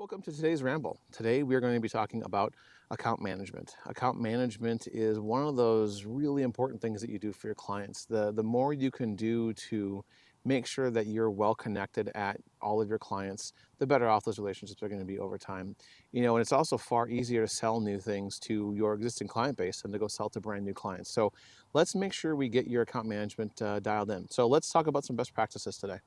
Welcome to today's Ramble. Today we are going to be talking about account management. Account management is one of those really important things that you do for your clients. The more you can do to make sure that you're well connected at all of your clients, the better off those relationships are going to be over time. And it's also far easier to sell new things to your existing client base than to go sell to brand new clients. So let's make sure we get your account management dialed in. So let's talk about some best practices today.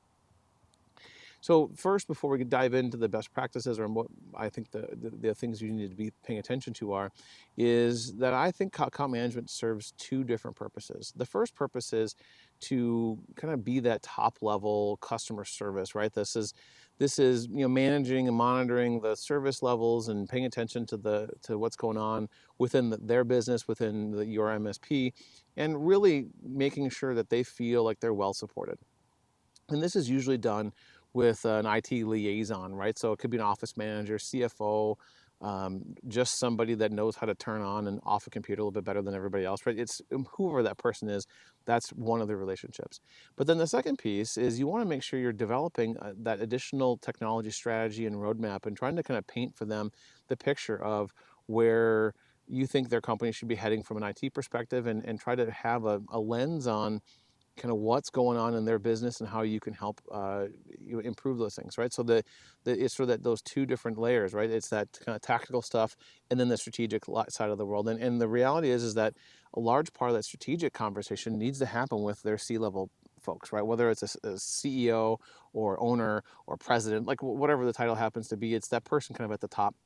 So first, before we dive into the best practices or what I think the things you need to be paying attention to is that I think account management serves two different purposes. The first purpose is to kind of be that top level customer service, right? This is managing and monitoring the service levels and paying attention to what's going on within their business, within your MSP, and really making sure that they feel like they're well supported. And this is usually done with an IT liaison, right? So it could be an office manager, CFO, just somebody that knows how to turn on and off a computer a little bit better than everybody else, right? It's whoever that person is, that's one of the relationships. But then the second piece is you want to make sure you're developing that additional technology strategy and roadmap and trying to kind of paint for them the picture of where you think their company should be heading from an IT perspective and try to have a lens on kind of what's going on in their business and how you can help you improve those things, right? So it's sort of those two different layers, right? It's that kind of tactical stuff and then the strategic side of the world. And the reality is that a large part of that strategic conversation needs to happen with their C-level folks, right? Whether it's a CEO or owner or president, like whatever the title happens to be, it's that person kind of at the top.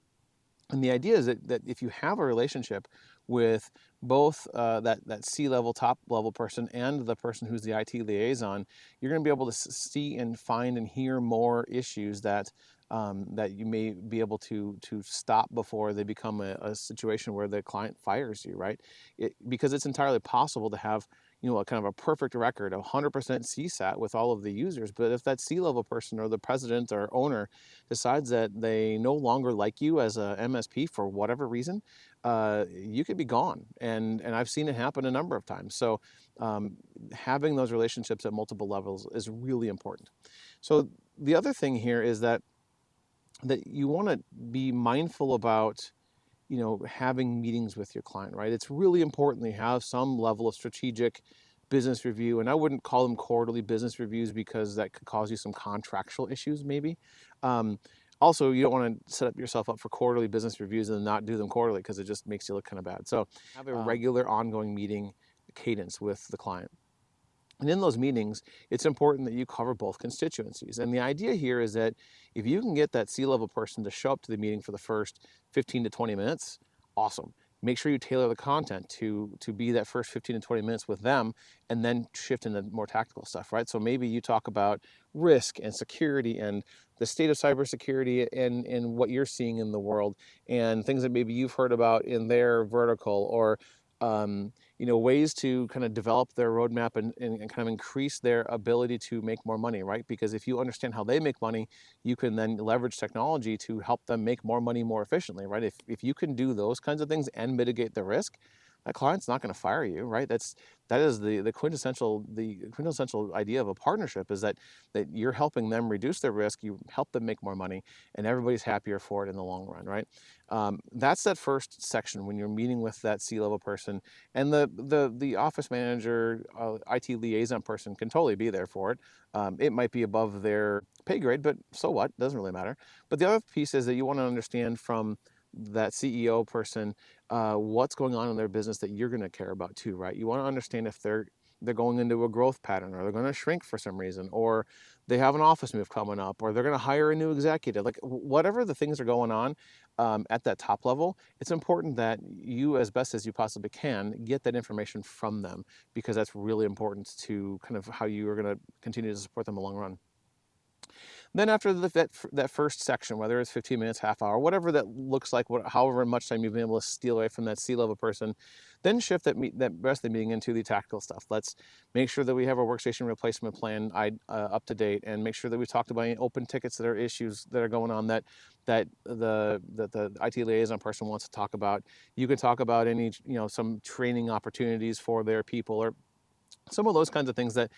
And the idea is that if you have a relationship with both that C-level, top-level person and the person who's the IT liaison, you're going to be able to see and find and hear more issues that you may be able to stop before they become a situation where the client fires you, right? Because it's entirely possible to have a kind of a perfect record of 100% CSAT with all of the users. But if that C-level person or the president or owner decides that they no longer like you as a MSP for whatever reason, you could be gone. And I've seen it happen a number of times. So having those relationships at multiple levels is really important. So the other thing here is that you want to be mindful about having meetings with your client, right? It's really important that you have some level of strategic business review, and I wouldn't call them quarterly business reviews because that could cause you some contractual issues maybe. Also, you don't want to set up yourself up for quarterly business reviews and not do them quarterly because it just makes you look kind of bad. So have a regular ongoing meeting cadence with the client. And in those meetings, it's important that you cover both constituencies. And the idea here is that if you can get that C-level person to show up to the meeting for the first 15 to 20 minutes, awesome. Make sure you tailor the content to be that first 15 to 20 minutes with them and then shift into more tactical stuff, right? So maybe you talk about risk and security and the state of cybersecurity and what you're seeing in the world and things that maybe you've heard about in their vertical or ways to kind of develop their roadmap and kind of increase their ability to make more money, right? Because if you understand how they make money, you can then leverage technology to help them make more money more efficiently, right? If you can do those kinds of things and mitigate the risk, that client's not going to fire you, right? That is the quintessential idea of a partnership is that you're helping them reduce their risk, you help them make more money, and everybody's happier for it in the long run, right? That's that first section when you're meeting with that C-level person, and the office manager, IT liaison person can totally be there for it. It might be above their pay grade, but so what? Doesn't really matter. But the other piece is that you want to understand from that CEO person what's going on in their business that you're going to care about too, right? You want to understand if they're going into a growth pattern or they're going to shrink for some reason or they have an office move coming up or they're going to hire a new executive, like whatever the things are going on at that top level. It's important that you, as best as you possibly can, get that information from them because that's really important to kind of how you are going to continue to support them in the long run. Then after that first section, whether it's 15 minutes, half hour, whatever that looks like, however much time you've been able to steal away from that C-level person, then shift that rest of the meeting into the tactical stuff. Let's make sure that we have our workstation replacement plan up to date, and make sure that we've talked about any open tickets that are issues that are going on that the IT liaison person wants to talk about. You can talk about any some training opportunities for their people or some of those kinds of things that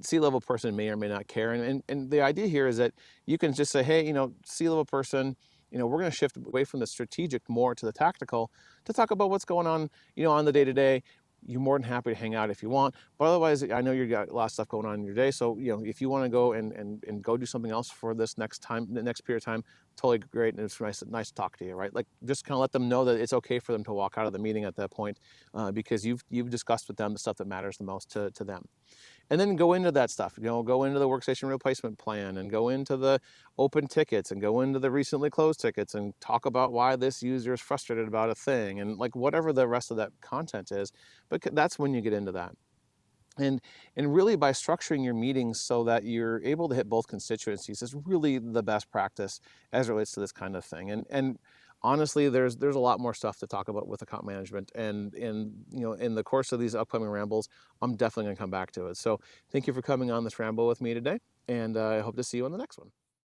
C-level person may or may not care. And the idea here is that you can just say, hey, C-level person, we're going to shift away from the strategic more to the tactical to talk about what's going on, on the day-to-day. You're more than happy to hang out if you want, but otherwise, I know you've got a lot of stuff going on in your day. So, if you want to go and go do something else for this next time, the next period of time, totally great. And it's nice to talk to you, right? Like, just kind of let them know that it's okay for them to walk out of the meeting at that point, because you've discussed with them the stuff that matters the most to them. And then go into that stuff, go into the workstation replacement plan, and go into the open tickets, and go into the recently closed tickets, and talk about why this user is frustrated about a thing, and like whatever the rest of that content is. But that's when you get into that. And really, by structuring your meetings so that you're able to hit both constituencies is really the best practice as it relates to this kind of thing. And honestly, there's a lot more stuff to talk about with account management. And in the course of these upcoming rambles, I'm definitely going to come back to it. So thank you for coming on this ramble with me today, and I hope to see you on the next one.